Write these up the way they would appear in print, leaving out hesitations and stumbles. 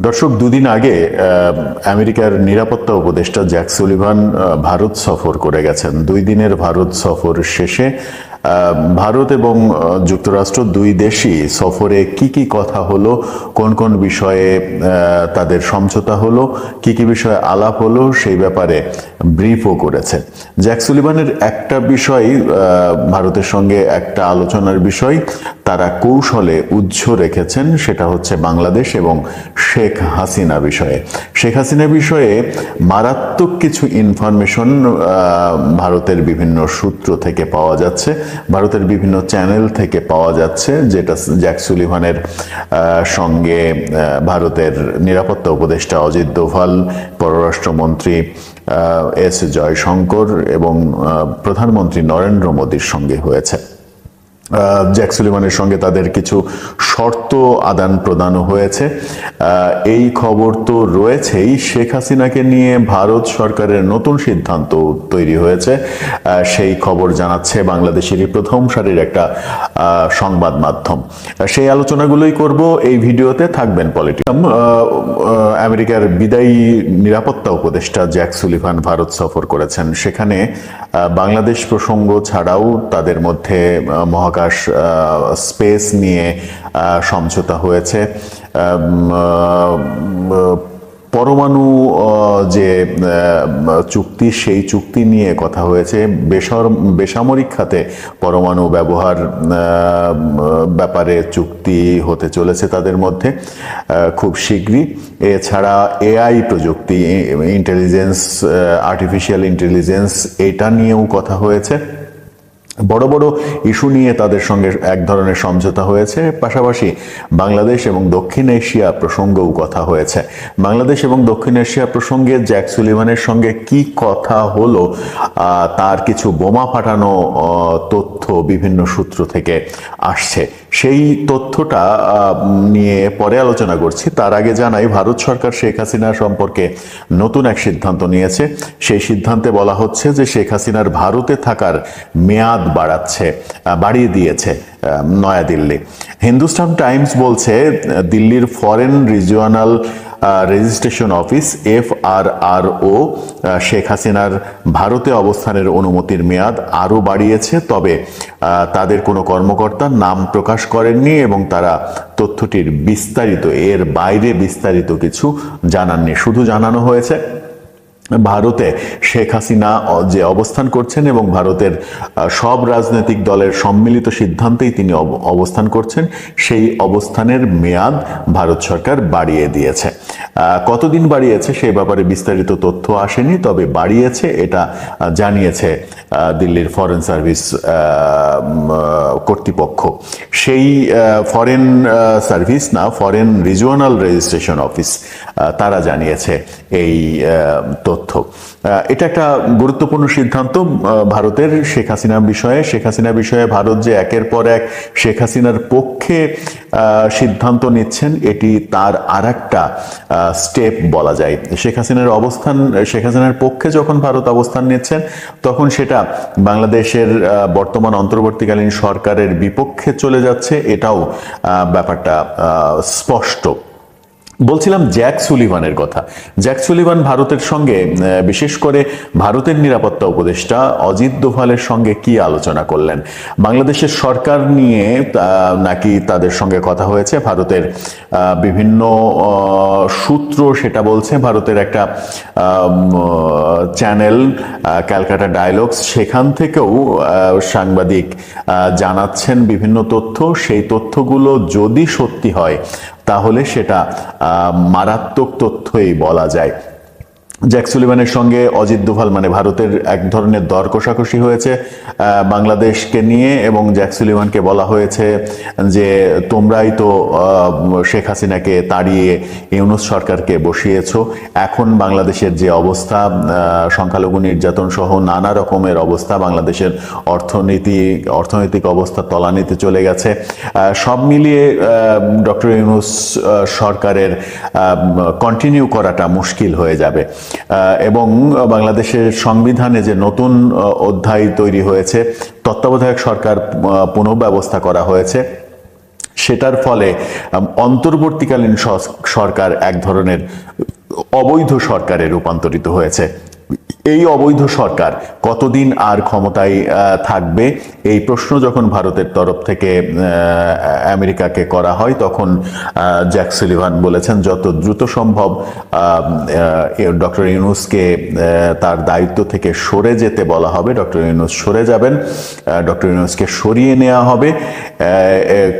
দর্শক, দুদিন আগে আমেরিকার নিরাপত্তা উপদেষ্টা জ্যাক সুলিভান ভারত সফর করে গেছেন। 2 দিনের ভারত সফর শেষে ভারত এবং যুক্তরাষ্ট্র দুই দেশই সফরে কি কি কথা হলো, কোন কোন বিষয়ে তাদের সমঝোতা হলো, কি কি বিষয়ে আলাপ হলো, সেই ব্যাপারে ব্রিফও করেছে। জ্যাক সুলিভানের একটা বিষয়, ভারতের সঙ্গে একটা আলোচনার বিষয় তারা কৌশলে উজ্জ্ব রেখেছেন, সেটা হচ্ছে বাংলাদেশ এবং শেখ হাসিনা বিষয়ে। শেখ হাসিনা বিষয়ে মারাত্মক কিছু ইনফরমেশন ভারতের বিভিন্ন সূত্র থেকে পাওয়া যাচ্ছে, ভারতের বিভিন্ন চ্যানেল থেকে পাওয়া যাচ্ছে, যেটা জ্যাক সুলিভানের সঙ্গে ভারতের নিরাপত্তা উপদেষ্টা অজিত দোভাল, পররাষ্ট্রমন্ত্রী এস জয়শঙ্কর এবং প্রধানমন্ত্রী নরেন্দ্র মোদীর সঙ্গে হয়েছে। জ্যাক সুলিভানের সঙ্গে তাদের কিছু শর্ত আদান প্রদান হয়েছে। এই খবর তো রয়েছেই, শেখ হাসিনাকে নিয়ে ভারত সরকারের নতুন সিদ্ধান্ত তৈরি হয়েছে, সেই খবর জানাচ্ছে বাংলাদেশেরই প্রথম সারির একটা সংবাদ মাধ্যম। সেই আলোচনাগুলোই করব এই ভিডিওতে, থাকবেন পলিটিক্স। আমেরিকার বিদায়ী নিরাপত্তা উপদেষ্টা জ্যাক সুলিভান ভারত সফর করেছেন, সেখানে বাংলাদেশ প্রসঙ্গ ছাড়াও তাদের মধ্যে মহাকাশ স্পেস নিয়ে সমঝোতা হয়েছে, পরমাণু যে চুক্তি, সেই চুক্তি নিয়ে কথা হয়েছে, বেসামরিক খাতে পরমাণু ব্যবহার ব্যাপারে চুক্তি হতে চলেছে তাদের মধ্যে খুব শীঘ্রই। এছাড়া এআই প্রযুক্তি, ইন্টেলিজেন্স, আর্টিফিশিয়াল ইন্টেলিজেন্স, এটা নিয়েও কথা হয়েছে। বড় বড় ইস্যু নিয়ে তাদের সঙ্গে এক ধরনের সমঝোতা হয়েছে। পাশাপাশি বাংলাদেশ এবং দক্ষিণ এশিয়া প্রসঙ্গেও কথা হয়েছে। বাংলাদেশ এবং দক্ষিণ এশিয়া প্রসঙ্গে জ্যাক সুলিভানের সঙ্গে কি কথা হলো, তার কিছু বোমা ফাটানো তথ্য বিভিন্ন সূত্র থেকে আসছে। সেই তথ্যটা নিয়ে পরে আলোচনা করছি। তার আগে জানাই, ভারত সরকার শেখ হাসিনা সম্পর্কে নতুন এক সিদ্ধান্ত নিয়েছে। সেই সিদ্ধান্তে বলা হচ্ছে যে শেখ হাসিনার ভারতে থাকার মেয়াদ বাড়িয়ে দিয়েছে নয়াদিল্লি। হিন্দুস্তান টাইমস বলছে, দিল্লির foreign regional registration office FRRO Sheikh হাসিনার ভারতে অবস্থানের অনুমতির মেয়াদ আরও বাড়িয়েছে, তবে তাদের কোনো কর্মকর্তা নাম প্রকাশ করেননি এবং তারা তথ্যটির বিস্তারিত, এর বাইরে বিস্তারিত কিছু জানাননি। শুধু জানানো হয়েছে ভারতে শেখ হাসিনা যে অবস্থান করছেন এবং ভারতের সব রাজনৈতিক দলের সম্মিলিত সিদ্ধান্তেই তিনি অবস্থান করছেন, সেই অবস্থানের মেয়াদ ভারত সরকার বাড়িয়ে দিয়েছে। কতদিন বাড়িয়েছে সেই ব্যাপারে বিস্তারিত তথ্য আসেনি, তবে বাড়িয়েছে এটা জানিয়েছে দিল্লির ফরেন সার্ভিস কর্তৃপক্ষ। সেই ফরেন সার্ভিস না, ফরেন রিজিওনাল রেজিস্ট্রেশন অফিস, তারা জানিয়েছে এই তথ্য। এটা একটা গুরুত্বপূর্ণ সিদ্ধান্ত ভারতের শেখ হাসিনা বিষয়ে। শেখ হাসিনা বিষয়ে ভারত যে একের পর এক শেখ হাসিনার পক্ষে সিদ্ধান্ত নিচ্ছেন, এটি তার আরেকটা স্টেপ বলা যায়। শেখ হাসিনার পক্ষে যখন ভারত অবস্থান নিচ্ছেন, তখন সেটা বাংলাদেশের বর্তমান অন্তর্বর্তীকালীন সরকারের বিপক্ষে চলে যাচ্ছে, এটাও ব্যাপারটা স্পষ্ট। বলছিলাম জ্যাক সুলিভানের কথা। জ্যাক সুলিভান ভারতের সঙ্গে, বিশেষ করে ভারতের নিরাপত্তা উপদেষ্টা অজিত দোভালের সঙ্গে কি আলোচনা করলেন, বাংলাদেশের সরকার নিয়ে নাকি তাদের সঙ্গে কথা হয়েছে। ভারতের বিভিন্ন সূত্র সেটা বলছে। ভারতের একটা চ্যানেল ক্যালকাটা ডায়ালগস, সেখান থেকেও সাংবাদিক জানাচ্ছেন বিভিন্ন তথ্য। সেই তথ্যগুলো যদি সত্যি হয় তাহলে সেটা মারাত্মক তথ্যই বলা যায়। জ্যাক সুলিভানের সঙ্গে অজিত দোভাল, মানে ভারতের, এক ধরনের দর কষাকষি হয়েছে বাংলাদেশকে নিয়ে, এবং জ্যাক সুলিভানকে বলা হয়েছে যে তোমরাই তো শেখ হাসিনাকে তাড়িয়ে ইউনূস সরকারকে বসিয়েছ, এখন বাংলাদেশের যে অবস্থা, সংখ্যালঘু নির্যাতন সহ নানা রকমের অবস্থা, বাংলাদেশের অর্থনৈতিক অবস্থা তলানিতে চলে গেছে। সব মিলিয়ে ডক্টর ইউনূস সরকারের কন্টিনিউ করাটা মুশকিল হয়ে যাবে। এবং বাংলাদেশের সংবিধানে যে নতুন অধ্যায় তৈরি হয়েছে, তত্ত্বাবধায়ক সরকার পুনঃব্যবস্থা করা হয়েছে, সেটার ফলে অন্তর্বর্তীকালীন সরকার এক ধরনের অবৈধ সরকারে রূপান্তরিত হয়েছে। এই অবৈধ সরকার কতদিন আর ক্ষমতায় থাকবে, এই প্রশ্ন যখন ভারতের তরফ থেকে আমেরিকাকে করা হয়, তখন জ্যাক সুলিভান বলেছেন যত দ্রুত সম্ভব ডক্টর ইউনূসকে তার দায়িত্ব থেকে সরে যেতে বলা হবে। ডক্টর ইউনূস সরে যাবেন, ডক্টর ইউনূসকে সরিয়ে নেওয়া হবে।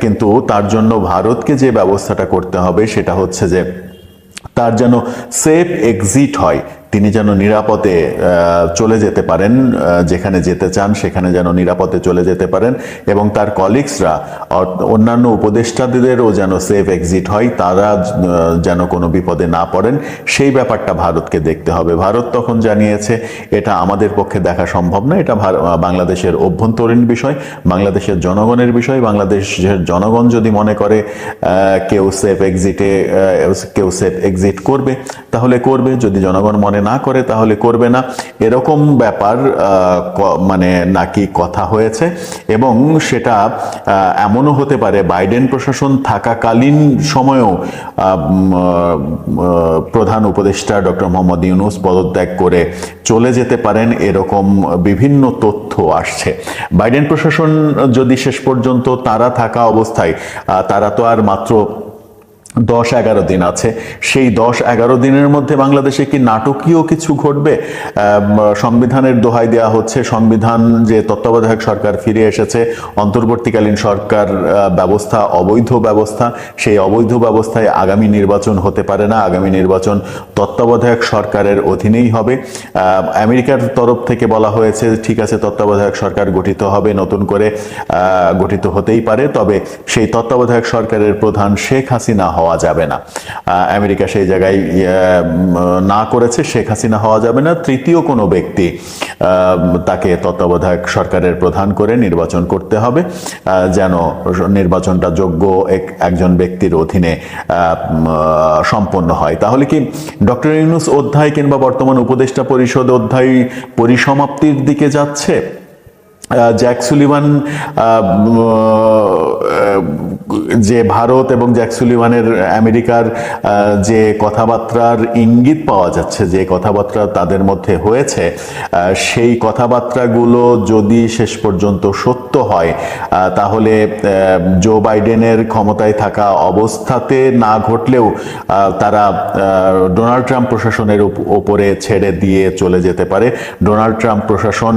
কিন্তু তার জন্য ভারতকে যে ব্যবস্থাটা করতে হবে সেটা হচ্ছে যে তার যেন সেফ এক্সিট হয়, তিনি যেন নিরাপদে চলে যেতে পারেন, যেখানে যেতে চান সেখানে যেন নিরাপদে চলে যেতে পারেন, এবং তার কলিগসরা অন্যান্য উপদেষ্টাদেরও যেন সেফ এক্সিট হয়, তারা যেন কোনো বিপদে না পড়েন, সেই ব্যাপারটা ভারতকে দেখতে হবে। ভারত তখন জানিয়েছে এটা আমাদের পক্ষে দেখা সম্ভব না, এটা বাংলাদেশের অভ্যন্তরীণ বিষয়, বাংলাদেশের জনগণের বিষয়। বাংলাদেশের জনগণ যদি মনে করে কেউ সেফ এক্সিট করবে তাহলে করবে, যদি জনগণ মনে না করে তাহলে করবে না, এরকম ব্যাপার মানে নাকি কথা হয়েছে। এবং সেটা এমনও হতে পারে বাইডেন প্রশাসন থাকাকালীন সময়েও প্রধান উপদেষ্টা ডক্টর মোহাম্মদ ইউনূস পদত্যাগ করে চলে যেতে পারেন, এরকম বিভিন্ন তথ্য আসছে। বাইডেন প্রশাসন যদি শেষ পর্যন্ত তারা থাকা অবস্থায়, তারা তো আর মাত্র 10-11 দিন আছে, সেই 10-11 দিনের মধ্যে বাংলাদেশে কি নাটকীয় কিছু ঘটবে? সংবিধানের দোহাই দেওয়া হচ্ছে, সংবিধান যে তত্ত্বাবধায়ক সরকার ফিরে এসেছে, অন্তর্বর্তীকালীন সরকার ব্যবস্থা অবৈধ ব্যবস্থা, সেই অবৈধ ব্যবস্থায় আগামী নির্বাচন হতে পারে না, আগামী নির্বাচন তত্ত্বাবধায়ক সরকারের অধীনেই হবে। আমেরিকার তরফ থেকে বলা হয়েছে ঠিক আছে, তত্ত্বাবধায়ক সরকার গঠিত হবে, নতুন করে গঠিত হতেই পারে, তবে সেই তত্ত্বাবধায়ক সরকারের প্রধান শেখ হাসিনা হওয়া যাবে না। আমেরিকা সেই জায়গায় না করেছে, শেখ হাসিনা হওয়া যাবে না, তৃতীয় কোনো ব্যক্তি তাকে তত্ত্বাবধায়ক সরকারের প্রধান করে নির্বাচন করতে হবে, যেন নির্বাচনটা যোগ্য একজন ব্যক্তির অধীনে সম্পন্ন হয়। তাহলে কি ডক্টর ইউনূস অধ্যায় কিংবা বর্তমান উপদেষ্টা পরিষদ অধ্যায় পরিসমাপ্তির দিকে যাচ্ছে? জ্যাক সুলিভান যে ভারত এবং জ্যাক সুলিভানের আমেরিকার যে কথাবার্তার ইঙ্গিত পাওয়া যাচ্ছে, যে কথাবার্তা তাদের মধ্যে হয়েছে, সেই কথাবার্তাগুলো যদি শেষ পর্যন্ত সত্য হয়, তাহলে জো বাইডেনের ক্ষমতায় থাকা অবস্থাতে না ঘটলেও তারা ডোনাল্ড ট্রাম্প প্রশাসনের ওপরে ছেড়ে দিয়ে চলে যেতে পারে। ডোনাল্ড ট্রাম্প প্রশাসন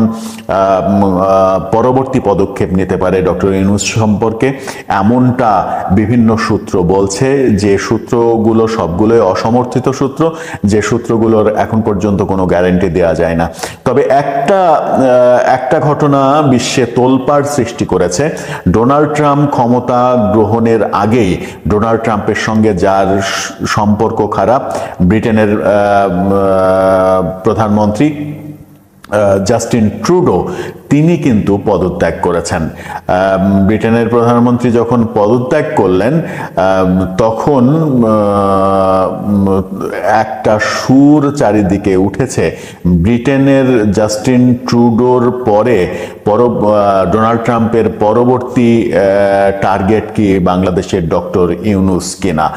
পরবর্তী পদক্ষেপ নিতে পারে ডক্টর ইউনূস সম্পর্কে, এমনটা বিভিন্ন সূত্র বলছে, যে সূত্রগুলো সবগুলোই অসমর্থিত সূত্র, যে সূত্রগুলোর এখন পর্যন্ত কোনো গ্যারান্টি দেওয়া যায় না। তবে একটা ঘটনা বিশ্বে তোলপাড় সৃষ্টি করেছে। ডোনাল্ড ট্রাম্প ক্ষমতা গ্রহণের আগেই ডোনাল্ড ট্রাম্পের সঙ্গে যার সম্পর্ক খারাপ, ব্রিটেনের প্রধানমন্ত্রী জাস্টিন ট্রুডো, তিনি কিন্তু পদত্যাগ করেছেন। ব্রিটেনের প্রধানমন্ত্রী যখন পদত্যাগ করলেন, তখন একটা সুর চারিদিকে উঠেছে, ব্রিটেনের জাস্টিন ট্রুডোর পরে ডোনাল্ড ট্রাম্পের পরবর্তী টার্গেট কি বাংলাদেশের ডক্টর ইউনূস কিনা।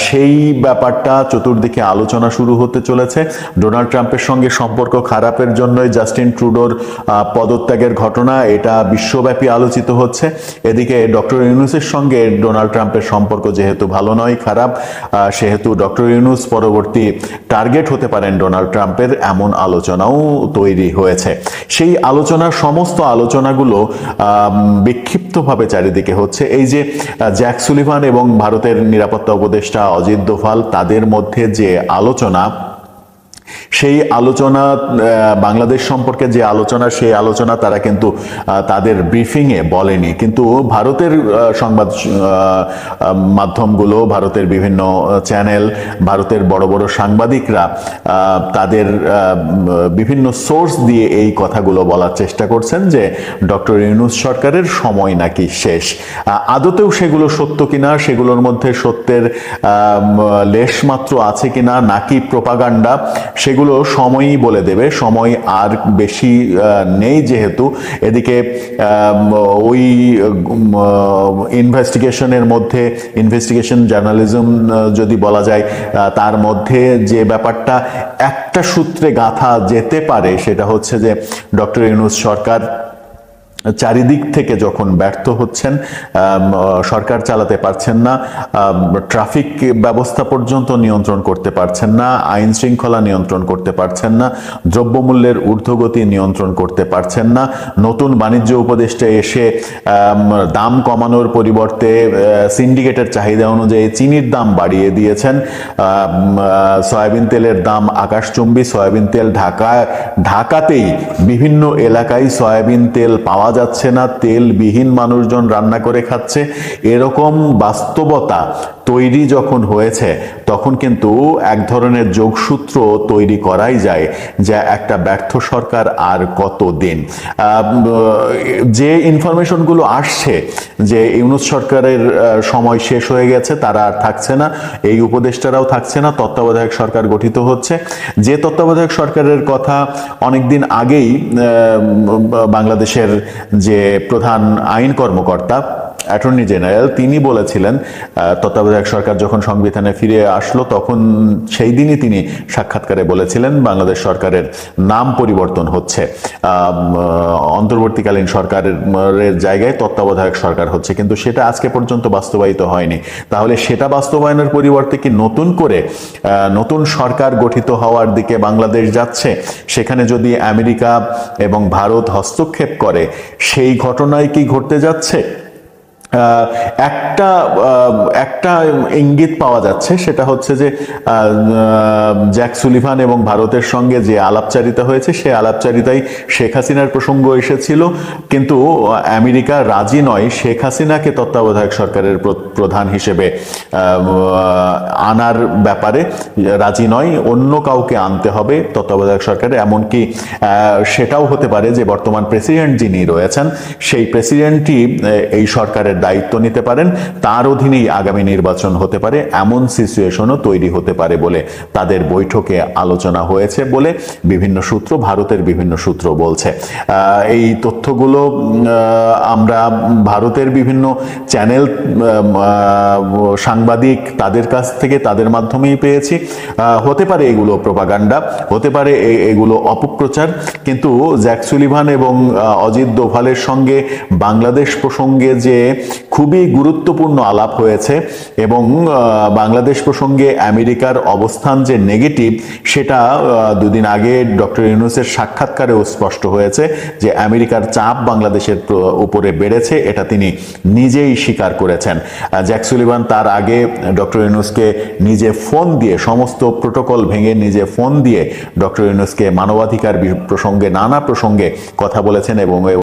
সেই ব্যাপারটা চতুর্দিকে আলোচনা শুরু হতে চলেছে। ডোনাল্ড ট্রাম্পের সঙ্গে সম্পর্ক খারাপের জন্যই জাস্টিন ট্রুডোর পদত্যাগের ঘটনা, এটা বিশ্বব্যাপী আলোচিত হচ্ছে। এদিকে ডক্টর ইউনূসের সঙ্গে ডোনাল্ড ট্রাম্পের সম্পর্ক যেহেতু ভালো নয়, খারাপ, সেহেতু ডক্টর ইউনূস পরবর্তী টার্গেট হতে পারেন ডোনাল্ড ট্রাম্পের, এমন আলোচনাও তৈরি হয়েছে। সেই সমস্ত আলোচনাগুলো বিক্ষিপ্তভাবে চারিদিকে হচ্ছে। এই যে জ্যাক সুলিভান এবং ভারতের নিরাপত্তা উপদেষ্টা অজিত দোভাল, তাদের মধ্যে যে আলোচনা, সেই আলোচনা, বাংলাদেশ সম্পর্কে যে আলোচনা, সেই আলোচনা তারা কিন্তু তাদের ব্রিফিংয়ে বলেনি, কিন্তু ভারতের সংবাদ মাধ্যমগুলো, ভারতের বিভিন্ন চ্যানেল ভারতের বড় বড় সাংবাদিকরা তাদের বিভিন্ন সোর্স দিয়ে এই কথাগুলো বলার চেষ্টা করছেন যে ডক্টর ইউনূস সরকারের সময় নাকি শেষ। আদতেও সেগুলো সত্য কিনা, সেগুলোর মধ্যে সত্যের লেশ মাত্র আছে কিনা নাকি প্রোপাগান্ডা, সেগুলো সময়ই বলে দেবে। সময় আর বেশি নেই, যেহেতু এদিকে ওই ইনভেস্টিগেশনের মধ্যে, ইনভেস্টিগেশন জার্নালিজম যদি বলা যায়, তার মধ্যে যে ব্যাপারটা একটা সূত্রে গাঁথা যেতে পারে সেটা হচ্ছে যে ডক্টর ইউনূস সরকার চারিদিক থেকে যখন ব্যর্থ হচ্ছেন, সরকার চালাতে পারছেন না, ট্রাফিক ব্যবস্থা পর্যন্ত নিয়ন্ত্রণ করতে পারছেন না, আইন শৃঙ্খলা নিয়ন্ত্রণ করতে পারছেন না, দ্রব্যমূল্যের ঊর্ধ্বগতি নিয়ন্ত্রণ করতে পারছেন না, নতুন বাণিজ্য উপদেষ্টা এসে দাম কমানোর পরিবর্তে সিন্ডিকেটের চাহিদা অনুযায়ী চিনির দাম বাড়িয়ে দিয়েছেন, সয়াবিন তেলের দাম আকাশচুম্বী, সয়াবিন তেল ঢাকাতেই বিভিন্ন এলাকায় সয়াবিন তেল পাওয়া যাচ্ছে না, তেলবিহীন মানুষজন রান্না করে খাচ্ছে। এরকম বাস্তবতা তৈরি যখন হয়েছে তখন কিন্তু এক ধরনের যোগসূত্র তৈরি করাই যায় যে একটা ব্যর্থ সরকার আর কতদিন। যে ইনফরমেশনগুলো আসছে যে ইউনূস সরকারের সময় শেষ হয়ে গেছে, তারা আর থাকছে না, এই উপদেষ্টারাও থাকছে না, তত্ত্বাবধায়ক সরকার গঠিত হচ্ছে। যে তত্ত্বাবধায়ক সরকারের কথা অনেকদিন আগেই বাংলাদেশের যে প্রধান আইন কর্মকর্তা অ্যাটর্নি জেনারেল তিনি বলেছিলেন, তত্ত্বাবধায়ক সরকার যখন সংবিধানে ফিরে আসলো তখন সেই দিনই তিনি সাক্ষাৎকারে বলেছিলেন বাংলাদেশ সরকারের নাম পরিবর্তন হচ্ছে, অন্তর্বর্তীকালীন সরকারের জায়গায় তত্ত্বাবধায়ক সরকার হচ্ছে, কিন্তু সেটা আজকে পর্যন্ত বাস্তবায়িত হয়নি। তাহলে সেটা বাস্তবায়নের পরিবর্তে কি নতুন করে নতুন সরকার গঠিত হওয়ার দিকে বাংলাদেশ যাচ্ছে? সেখানে যদি আমেরিকা এবং ভারত হস্তক্ষেপ করে সেই ঘটনায় কি ঘটতে যাচ্ছে? একটা ইঙ্গিত পাওয়া যাচ্ছে, সেটা হচ্ছে যে জ্যাক সুলিভান এবং ভারতের সঙ্গে যে আলাপচারিতা হয়েছে সে আলাপচারিতায় শেখ হাসিনার প্রসঙ্গ এসেছিল, কিন্তু আমেরিকা রাজি নয় শেখ হাসিনাকে তত্ত্বাবধায়ক সরকারের প্রধান হিসেবে আনার ব্যাপারে, রাজি নয়, অন্য কাউকে আনতে হবে তত্ত্বাবধায়ক সরকারে। এমনকি সেটাও হতে পারে যে বর্তমান প্রেসিডেন্ট যিনি রয়েছেন সেই প্রেসিডেন্টই এই সরকারের দায়িত্ব নিতে পারেন, তার অধীনেই আগামী নির্বাচন হতে পারে, এমন সিচুয়েশনও তৈরি হতে পারে বলে তাদের বৈঠকে আলোচনা হয়েছে বলে বিভিন্ন সূত্র, ভারতের বিভিন্ন সূত্র বলছে। এই তথ্যগুলো আমরা ভারতের বিভিন্ন চ্যানেল, সাংবাদিক তাদের কাছ থেকে, তাদের মাধ্যমেই পেয়েছি। হতে পারে এগুলো প্রোপাগান্ডা, হতে পারে এগুলো অপপ্রচার, কিন্তু জ্যাক সুলিভান এবং অজিত দোভালের সঙ্গে বাংলাদেশ প্রসঙ্গে যে খুবই গুরুত্বপূর্ণ আলাপ হয়েছে এবং বাংলাদেশ প্রসঙ্গে আমেরিকার অবস্থান যে নেগেটিভ, সেটা দুদিন আগে ডক্টর ইউনূসের সাক্ষাৎকারেও স্পষ্ট হয়েছে যে আমেরিকার চাপ বাংলাদেশের উপরে বেড়েছে, এটা তিনি নিজেই স্বীকার করেছেন। জ্যাক সুলিভান তার আগে ডক্টর ইউনূসকে নিজে ফোন দিয়ে, সমস্ত প্রোটোকল ভেঙে নিজে ফোন দিয়ে ডক্টর ইউনূসকে মানবাধিকার প্রসঙ্গে, নানা প্রসঙ্গে কথা বলেছেন এবং